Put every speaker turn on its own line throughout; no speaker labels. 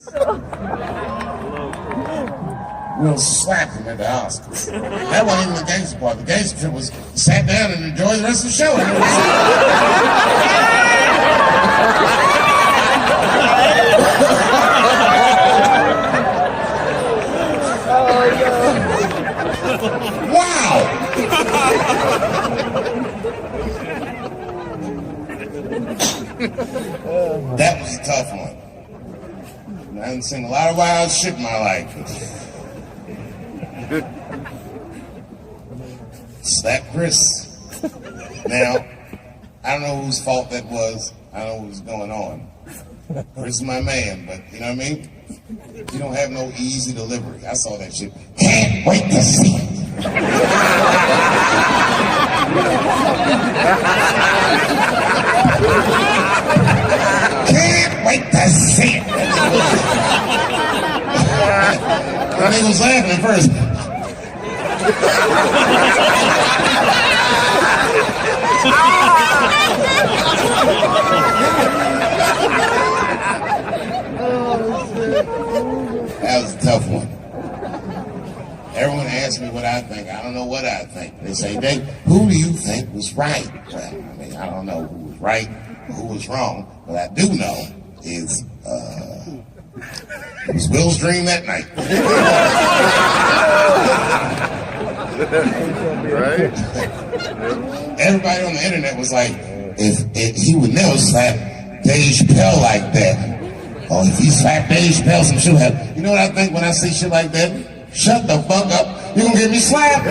We'll slap him at the Oscars. That wasn't even the gangster part. The gangster part was sat down and enjoyed the rest of the show. Wow! That was a tough one. I haven't seen a lot of wild shit in my life. Slap Chris. Now, I don't know whose fault that was. I don't know what was going on. Chris is my man, but you know what I mean? You don't have no easy delivery. I saw that shit. Can't wait to see it. Can't wait to see it. The nigga was laughing at first. That was a tough one. Everyone asks me what I think. I don't know what I think. They say, Dave, who do you think was right? Well, I mean, I don't know who was right or who was wrong. What I do know is, it was Will's dream that night.
Right?
Everybody on the internet was like, if he would never slap Dave Chappelle like that. Or if he slapped Dave Chappelle, some shit would happen. You know what I think when I see shit like that? Shut the fuck up. You're gonna get me slapped.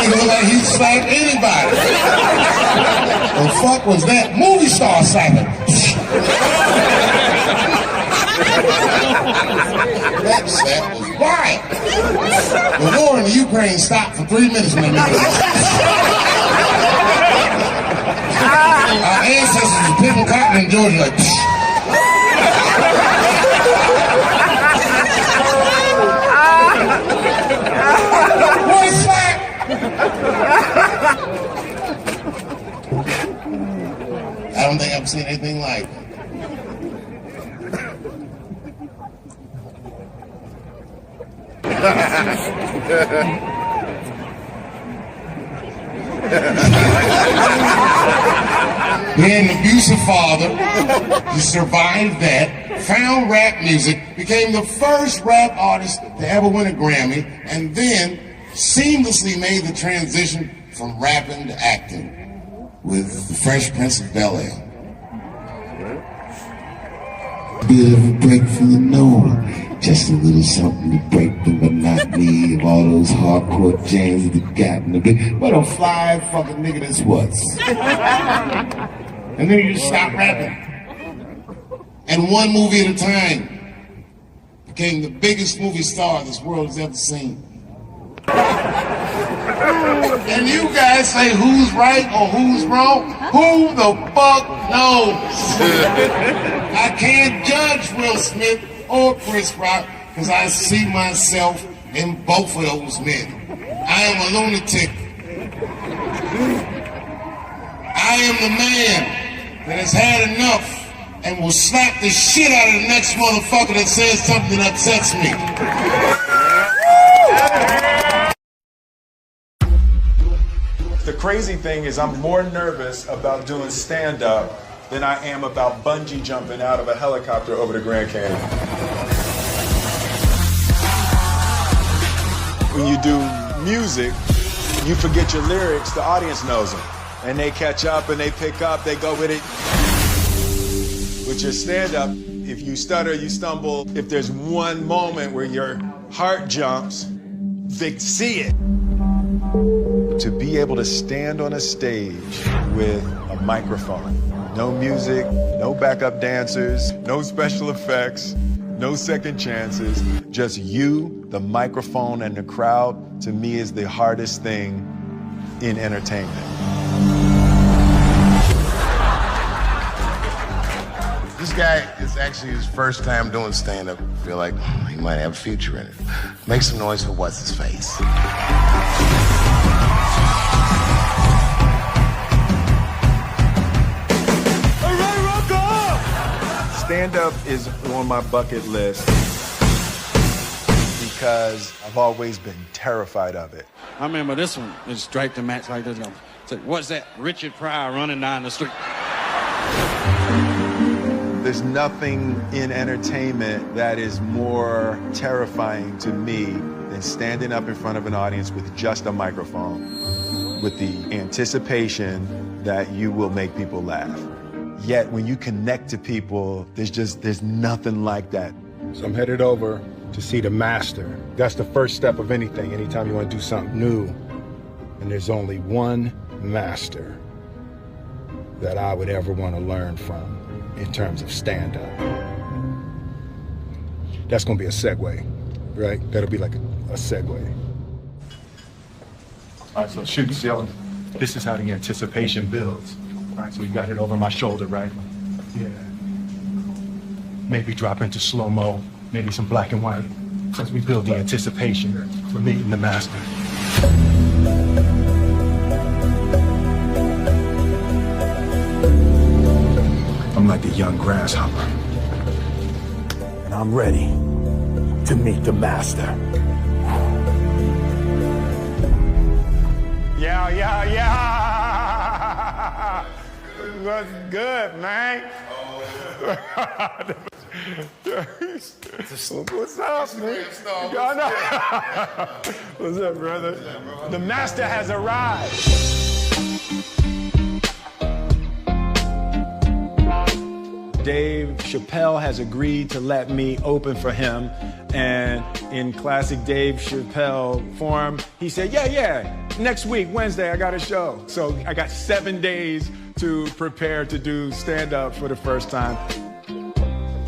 He look like he slapped anybody. The fuck was that? Movie star slapping. That slap was wild. The war in the Ukraine stopped for 3 minutes when they made it. Our ancestors were picking cotton in Georgia like, boy, slap! I don't think I've seen anything like it. He had an abusive father. He survived that, found rap music, became the first rap artist to ever win a Grammy, and then seamlessly made the transition from rapping to acting with The Fresh Prince of Bel-Air. Bit of a break from the norm, just a little something to break the monotony of all those hardcore jams that got in the big. What a fly fucking nigga this was. And then he just stopped rapping. And one movie at a time became the biggest movie star this world has ever seen. And you guys say who's right or who's wrong? Who the fuck knows? I can't judge Will Smith or Chris Rock because I see myself in both of those men. I am a lunatic. I am the man that has had enough and will slap the shit out of the next motherfucker that says something that upsets me.
The crazy thing is I'm more nervous about doing stand-up than I am about bungee jumping out of a helicopter over the Grand Canyon. When you do music, you forget your lyrics, the audience knows them. And they catch up and they pick up, they go with it. With your stand-up, if you stutter, you stumble, if there's one moment where your heart jumps, they see it. To be able to stand on a stage with a microphone, no music, no backup dancers, no special effects, no second chances, just you, the microphone, and the crowd, to me is the hardest thing in entertainment.
This guy is actually his first time doing stand-up. I feel like he might have a future in it. Make some noise for what's his face.
All right, rock on! Stand-up is on my bucket list because I've always been terrified of it.
I remember this one. It's straight to match like this. Said, what's that? Richard Pryor running down the street.
There's nothing in entertainment that is more terrifying to me than standing up in front of an audience with just a microphone, with the anticipation that you will make people laugh. Yet when you connect to people, there's nothing like that.
So I'm headed over to see the master. That's the first step of anything, anytime you want to do something new. And there's only one master that I would ever want to learn from in terms of stand-up. That's going to be a segue, right? That'll be like a segue. All right, so shoot, see how this is how the anticipation builds. All right, so we got it over my shoulder, right? Yeah. Maybe drop into slow-mo, maybe some black and white, as we build the anticipation for meeting the master. I'm like a young grasshopper, and I'm ready to meet the master. Yeah. What's good, man? What's up, man? What's up, brother? The master has arrived. Dave Chappelle has agreed to let me open for him, and in classic Dave Chappelle form, he said, yeah, next week, Wednesday, I got a show. So I got 7 days to prepare to do stand-up for the first time.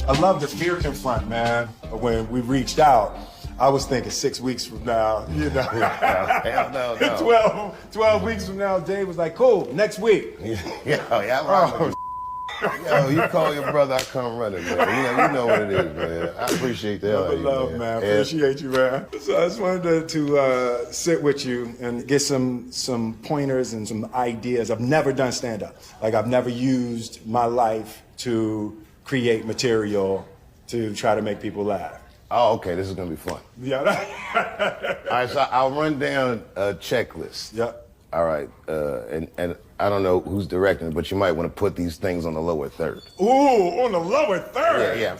I love the fear confront, man. When we reached out, I was thinking 6 weeks from now, you know.
Hell no.
12 weeks from now, Dave was like, cool, next week.
Yo, you call your brother, I come running, man. You know what it is, man. I appreciate the hell out of you,
love, man. Appreciate you, man. So I just wanted to sit with you and get some pointers and some ideas. I've never done stand-up. Like, I've never used my life to create material to try to make people laugh.
Oh, okay, this is gonna be fun.
Yeah.
All right, so I'll run down a checklist.
Yep.
All right, and I don't know who's directing it, but you might want to put these things on the lower third.
Ooh, on the lower third?
Yeah.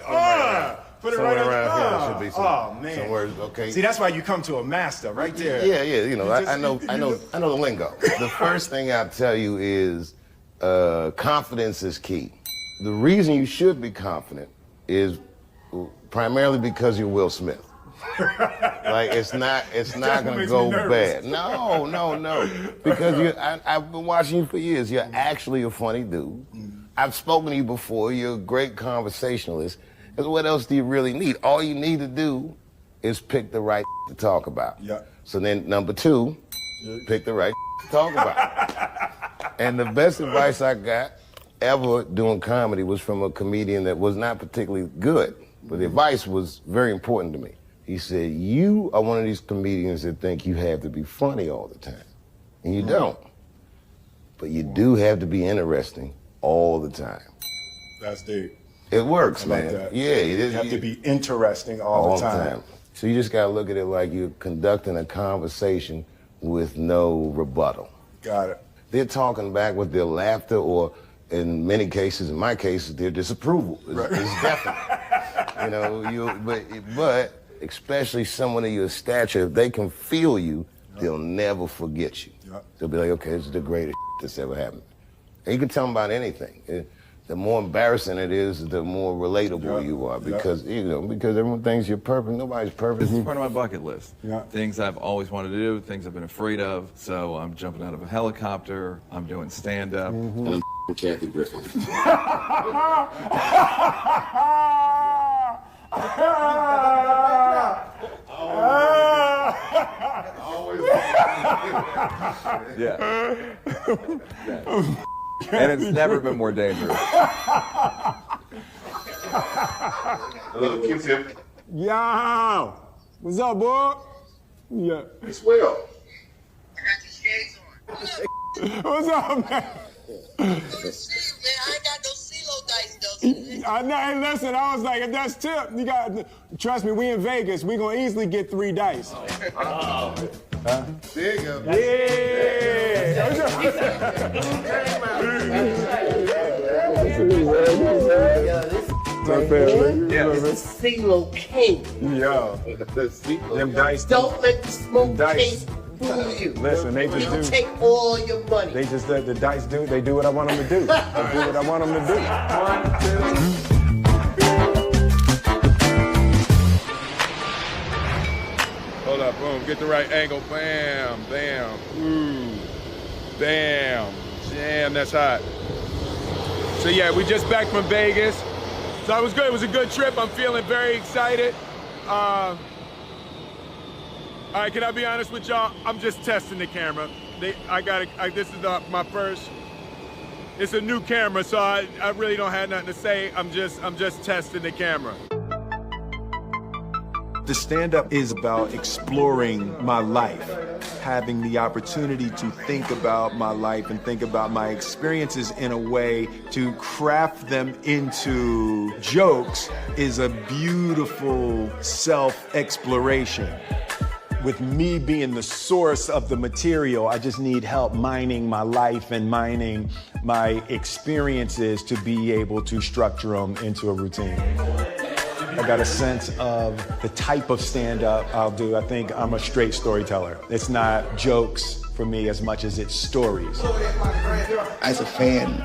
Put it right
around here. There should be some,
man.
some words, okay?
See, that's why you come to a master right there.
Yeah, you know, I know the lingo. The first thing I'll tell you is confidence is key. The reason you should be confident is primarily because you're Will Smith. Like, it's not gonna go bad. No. Because I've been watching you for years. You're actually a funny dude. I've spoken to you before. You're a great conversationalist. Because what else do you really need? All you need to do is pick the right to talk about.
Yeah.
So then number 2, pick the right to talk about. And the best advice I got ever doing comedy was from a comedian that was not particularly good, but the advice was very important to me. He said, you are one of these comedians that think you have to be funny all the time. And you don't. But you do have to be interesting all the time.
That's deep.
It works, man.
Like that.
Yeah, it is.
You have to be interesting all the time.
So you just gotta look at it like you're conducting a conversation with no rebuttal.
Got it.
They're talking back with their laughter, or in many cases, in my cases, their disapproval. It's definite. You know, but especially someone of your stature, if they can feel you, they'll never forget you. They'll be like, okay, this is the greatest that's ever happened. And you can tell them about anything. The more embarrassing it is, the more relatable you are, because because everyone thinks you're perfect. Nobody's perfect.
This is part of my bucket list.
Yeah.
Things I've always wanted to do, things I've been afraid of. So I'm jumping out of a helicopter. I'm doing stand-up.
And I'm Kathy Griffin.
Yeah. And it's never been more dangerous.
Hello, Q-tip.
Yo! What's up, boy? Yeah.
It's Will.
I got your shades on.
What's up, man?
Man, I ain't got no CeeLo dice, though.
I know. Hey, listen, I was like, if that's tip, you got. Trust me, we in Vegas. We gonna easily get 3 dice.
There you go.
CeeLo King.
Yo, them dice.
Don't let the smoke
Dice.
case fool you.
Listen, they just
They'll
do.
take all your money.
They just let the dice do. They do what I want them to do. They do what I want them to do. 1, 2.
Hold up, boom, get the right angle, bam, bam, ooh, bam, damn, that's hot. So yeah, we just back from Vegas. So it was good, it was a good trip, I'm feeling very excited. All right, can I be honest with y'all? I'm just testing the camera. This is my first, it's a new camera, so I really don't have nothing to say. I'm just testing the camera.
The stand-up is about exploring my life, having the opportunity to think about my life and think about my experiences in a way to craft them into jokes is a beautiful self-exploration. With me being the source of the material, I just need help mining my life and mining my experiences to be able to structure them into a routine. I got a sense of the type of stand-up I'll do. I think I'm a straight storyteller. It's not jokes for me as much as it's stories.
As a fan,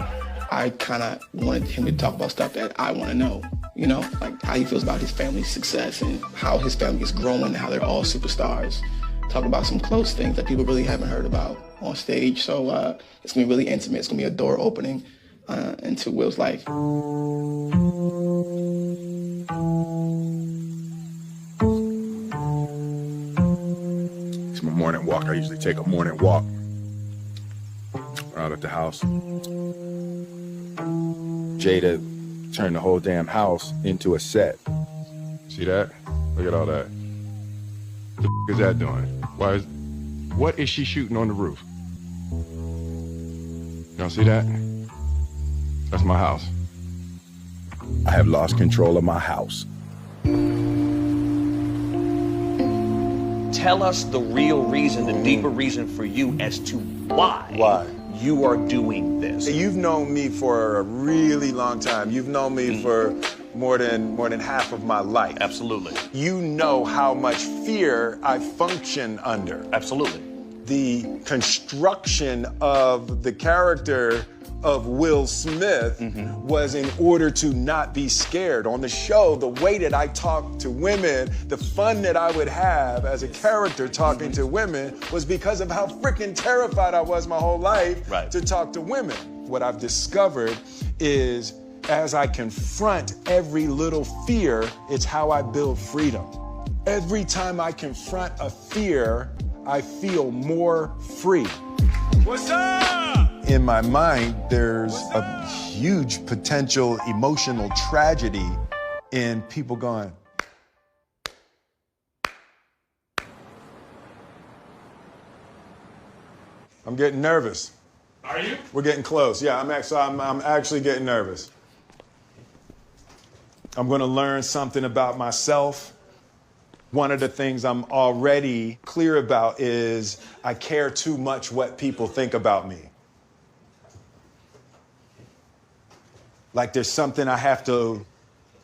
I kind of wanted him to talk about stuff that I want to know. You know, like how he feels about his family's success and how his family is growing and how they're all superstars. Talk about some close things that people really haven't heard about on stage. So it's gonna be really intimate. It's gonna be a door opening into Will's life.
It's my morning walk. I usually take a morning walk out at the house. Jada turned the whole damn house into a set. See that? Look at all that. What the f is that doing? What is she shooting on the roof? Y'all see that? That's my house. I have lost control of my house.
Tell us the real reason, the deeper reason for you as to why you are doing this.
You've known me for a really long time. You've known me for more than half of my life.
Absolutely.
You know how much fear I function under.
Absolutely.
The construction of the character of Will Smith was in order to not be scared. On the show, the way that I talked to women, the fun that I would have as a character talking to women was because of how freaking terrified I was my whole life to talk to women. What I've discovered is as I confront every little fear, it's how I build freedom. Every time I confront a fear, I feel more free.
What's up?
In my mind, there's a huge potential emotional tragedy in people going, I'm getting nervous.
Are you?
We're getting close. Yeah, I'm actually getting nervous. I'm gonna learn something about myself. One of the things I'm already clear about is I care too much what people think about me. Like there's something I have to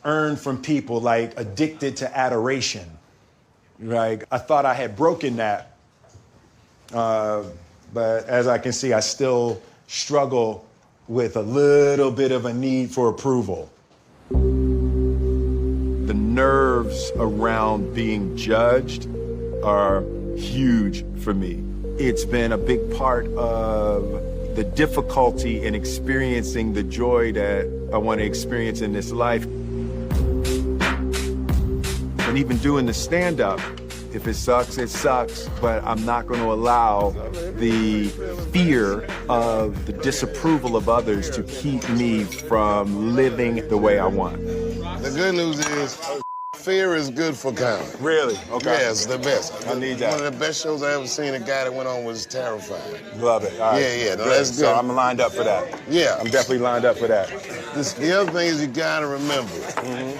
earn from people, like addicted to adoration. Like I thought I had broken that, but as I can see, I still struggle with a little bit of a need for approval. The nerves around being judged are huge for me. It's been a big part of the difficulty in experiencing the joy that I want to experience in this life. And even doing the stand-up, if it sucks, but I'm not going to allow the fear of the disapproval of others to keep me from living the way I want.
The good news is, fear is good for comedy.
Really? Okay.
Yeah, it's the best.
I need that.
One of the best shows I ever seen, a guy that went on was Terrified.
Love it. All right.
Yeah, no,
Good.
that's good.
So I'm lined up for that.
Yeah.
I'm definitely lined up for that.
The other thing is you gotta remember,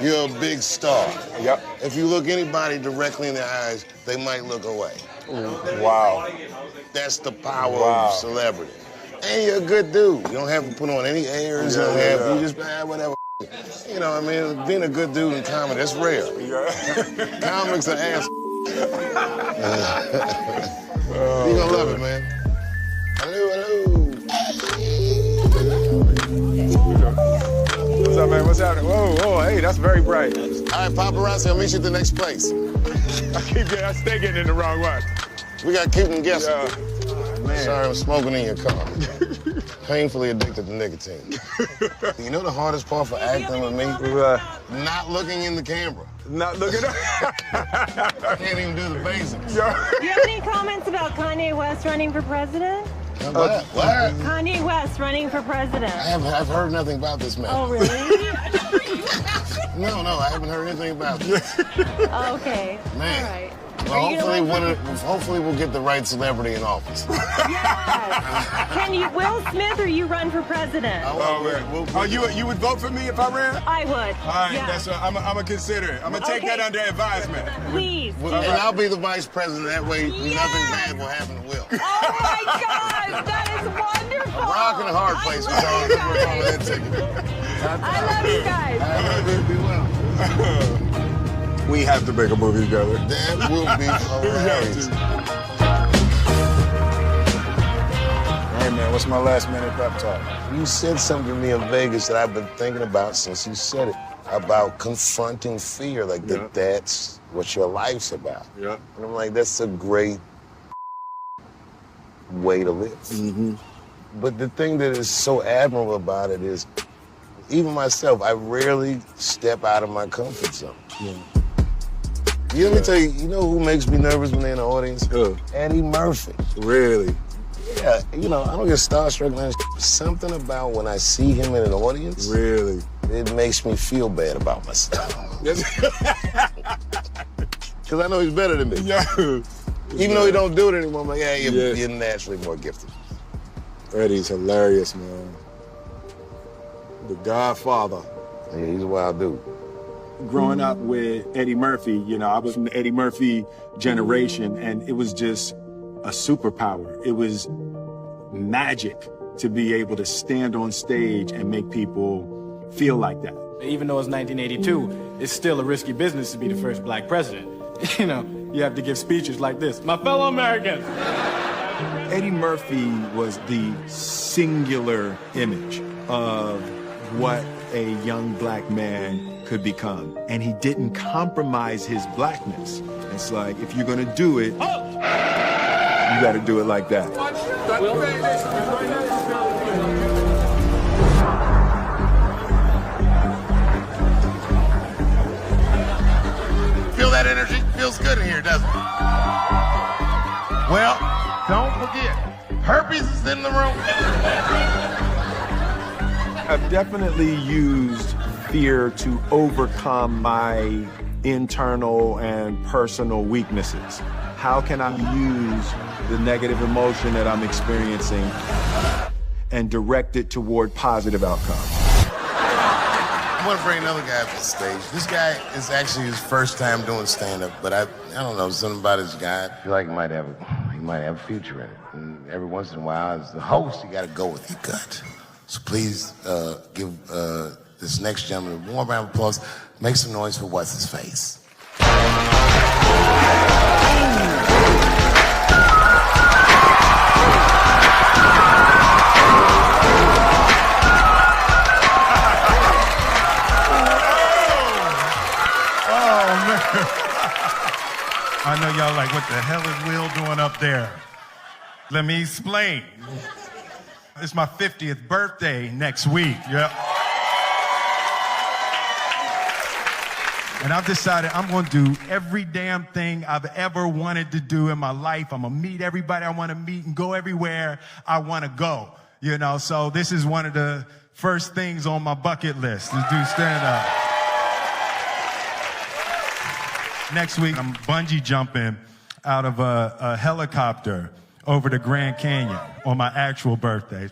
you're a big star.
Yep.
If you look anybody directly in the eyes, they might look away.
Wow.
That's the power of celebrity. And you're a good dude. You don't have to put on any airs. You just, whatever. You know what I mean? Being a good dude in comedy, that's rare. Comics are ass. You're gonna love it, man. Hello.
What's up, man? What's happening? Whoa, hey, that's very bright.
All right, paparazzi, I'll meet you at the next place.
I stay getting in the wrong one.
We gotta keep them guessing.
Man.
Sorry, I'm smoking in your car. Painfully addicted to nicotine. You know the hardest part for acting with me? Not looking in the camera.
Not looking up.
I can't even do the basics.
Do you have any comments about Kanye West running for president?
What?
Kanye West running for president.
I've heard nothing about this man.
Oh, really?
No, I haven't heard anything about this.
Okay.
Man.
All right.
Well, hopefully we'll get the right celebrity in office.
Yes. Can you, Will Smith, or you run for president?
You would vote for me if I ran?
I would.
All right,
yeah.
that's what I'm gonna consider it. I'm gonna take that under advisement.
Please.
And I'll be the vice president. That way, nothing bad will happen to Will.
Oh my God, that is wonderful.
A rock and a hard place. We're on that ticket.
I love you guys.
I love you. Be well.
We have to make a movie together.
That will be hilarious.
Hey man, what's my last minute pep talk?
You said something to me in Vegas that I've been thinking about since you said it, about confronting fear, like that's what your life's about.
Yeah.
And I'm like, that's a great way to live. But the thing that is so admirable about it is, even myself, I rarely step out of my comfort zone. Let me tell you, you know who makes me nervous when they're in the audience?
Who?
Eddie Murphy.
Really?
Yeah, I don't get starstruck. Something about when I see him in an audience.
Really?
It makes me feel bad about myself. Because I know he's better than me. Even though he don't do it anymore, I'm like, you're naturally more gifted.
Eddie's hilarious, man. The Godfather.
Yeah, he's a wild dude.
Growing up with Eddie Murphy, I was from the Eddie Murphy generation, and it was just a superpower. It was magic to be able to stand on stage and make people feel like that.
Even though it's 1982, it's still a risky business to be the first black president. You have to give speeches like this. My fellow Americans.
Eddie Murphy was the singular image of what a young black man could become. And he didn't compromise his blackness. It's like, if you're gonna do it, you gotta do it like that.
Feel that energy? Feels good in here, doesn't it? Well, don't forget, herpes is in the room.
I've definitely used fear to overcome my internal and personal weaknesses. How can I use the negative emotion that I'm experiencing and direct it toward positive outcomes?
I want to bring another guy up to the stage. This guy is actually his first time doing stand-up, but I don't know, something about this guy. I feel like he might have a future in it. And every once in a while, as the host, you got to go with your gut. So please give this next gentleman a warm round of applause. Make some noise for what's his face.
I know y'all like, what the hell is Will doing up there? Let me explain. It's my 50th birthday next week. Yep. And I've decided I'm going to do every damn thing I've ever wanted to do in my life. I'm going to meet everybody I want to meet and go everywhere I want to go. So this is one of the first things on my bucket list, to do stand-up. Next week, I'm bungee jumping out of a helicopter over the Grand Canyon on my actual birthday.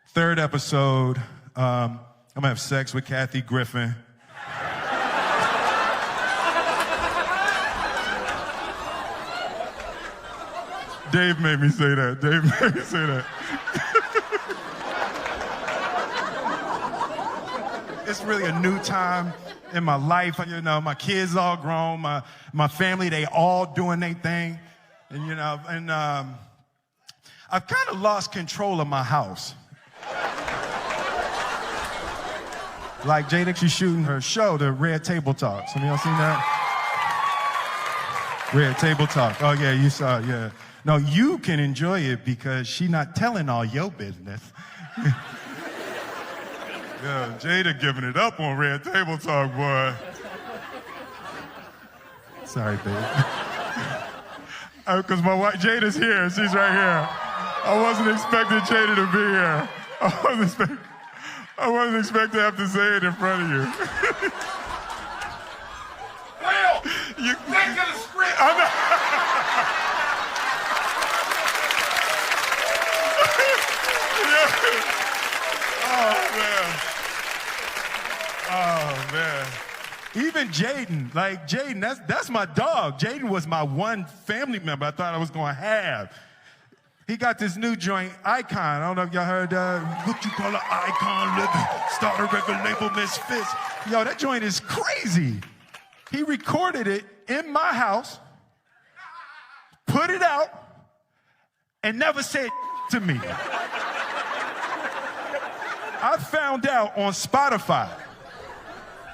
Third episode, I'm gonna have sex with Kathy Griffin. Dave made me say that. Dave made me say that. It's really a new time in my life. You know, my kids all grown, my family, they all doing their thing. And, you know, and I've kind of lost control of my house. Like Jada, she's shooting her show, the Red Table Talk. Some of y'all seen that? Red Table Talk. Oh, yeah, you saw it, yeah. No, you can enjoy it because she's not telling all your business. Yeah, Jada giving it up on Red Table Talk, boy. Sorry, babe. Because my wife, Jada's here. She's right here. I wasn't expecting Jada to be here. I wasn't expecting to have to say it in front of you.
Will, you think of the script.
I'm not. Oh, man. Even Jaden, like Jaden, that's my dog. Jaden was my one family member I thought I was going to have. He got this new joint, Icon. I don't know if y'all heard what you call an Icon living. Start a record label, Misfits. Yo, that joint is crazy. He recorded it in my house, put it out, and never said to me. I found out on Spotify.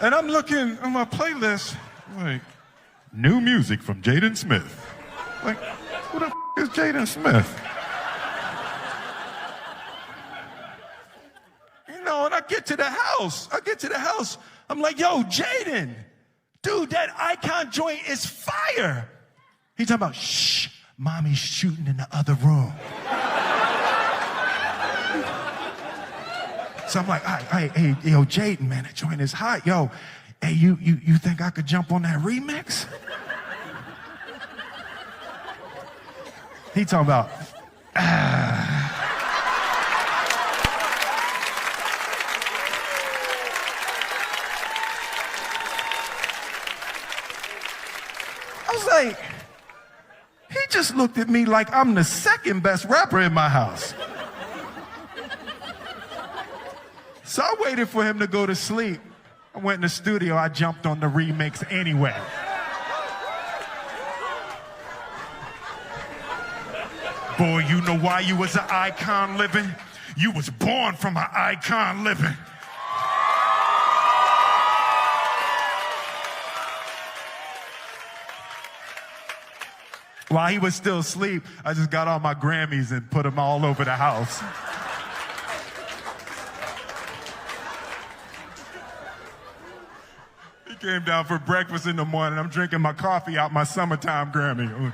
And I'm looking on my playlist, like, new music from Jaden Smith. Like, who the is Jaden Smith? You know, and I get to the house. I'm like, yo, Jaden, dude, that Icon joint is fire. He's talking about, shh, mommy's shooting in the other room. So I'm like, hey, yo, Jaden, man, that joint is hot. Yo, hey, you think I could jump on that remix? He talking about, I was like, he just looked at me like I'm the second best rapper in my house. So I waited for him to go to sleep. I went in the studio, I jumped on the remix anyway. Boy, you know why you was an icon living? You was born from an icon living. While he was still asleep, I just got all my Grammys and put them all over the house. He came down for breakfast in the morning. I'm drinking my coffee out my summertime Grammy.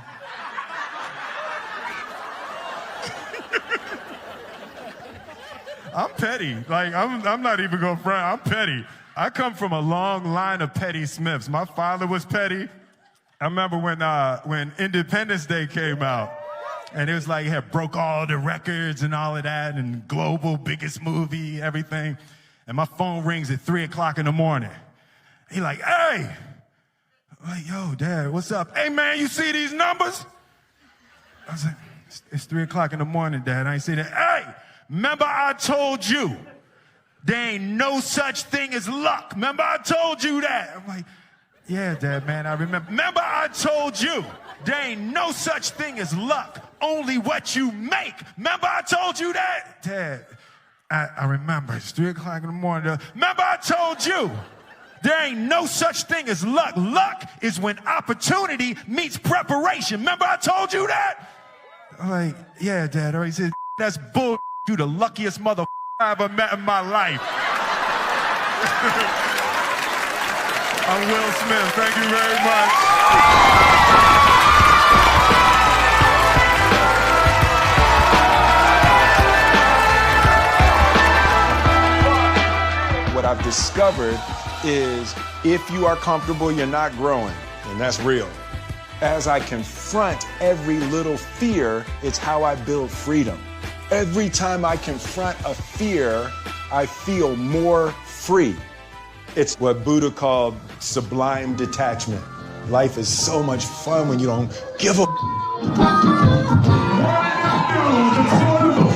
I'm petty. Like, I'm not even going to front. I'm petty. I come from a long line of petty Smiths. My father was petty. I remember when Independence Day came out, and it was like it had broke all the records and all of that, and global, biggest movie, everything. And my phone rings at 3 o'clock in the morning. He like, hey. I'm like, yo, Dad, what's up? Hey, man, you see these numbers? I was like, it's 3 o'clock in the morning, Dad. I ain't seen it. Hey, remember I told you there ain't no such thing as luck. Remember I told you that? I'm like, yeah, Dad, man, I remember. Remember I told you there ain't no such thing as luck, only what you make. Remember I told you that? Dad, I remember. It's 3 o'clock in the morning. Remember I told you there ain't no such thing as luck. Luck is when opportunity meets preparation. Remember I told you that? I'm like, yeah, Dad. Or he said, that's bull. You the luckiest mother I ever met in my life. I'm Will Smith. Thank you very much.
What I've discovered is if you are comfortable, you're not growing. And that's real. As I confront every little fear, it's how I build freedom. Every time I confront a fear, I feel more free. It's what Buddha called sublime detachment. Life is so much fun when you don't give a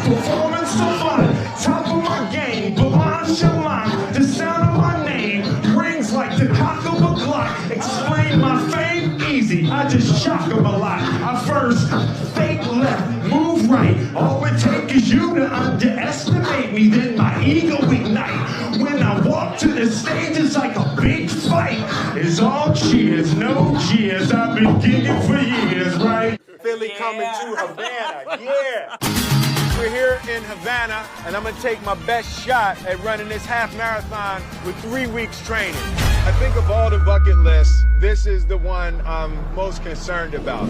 performance so fun, top of my game, but nonchalant. The sound of my name rings like the cock of a Glock. Explain my fame easy, I just shock them a lot. I first fake left, move right. All it takes is you to underestimate me, then my ego ignite. When I walk to the stage, it's like a big fight. It's all cheers, no cheers. I've been gigging for years, right?
Philly coming to Havana, yeah. We're here in Havana, and I'm gonna take my best shot at running this half marathon with 3 weeks training. I think of all the bucket lists, this is the one I'm most concerned about.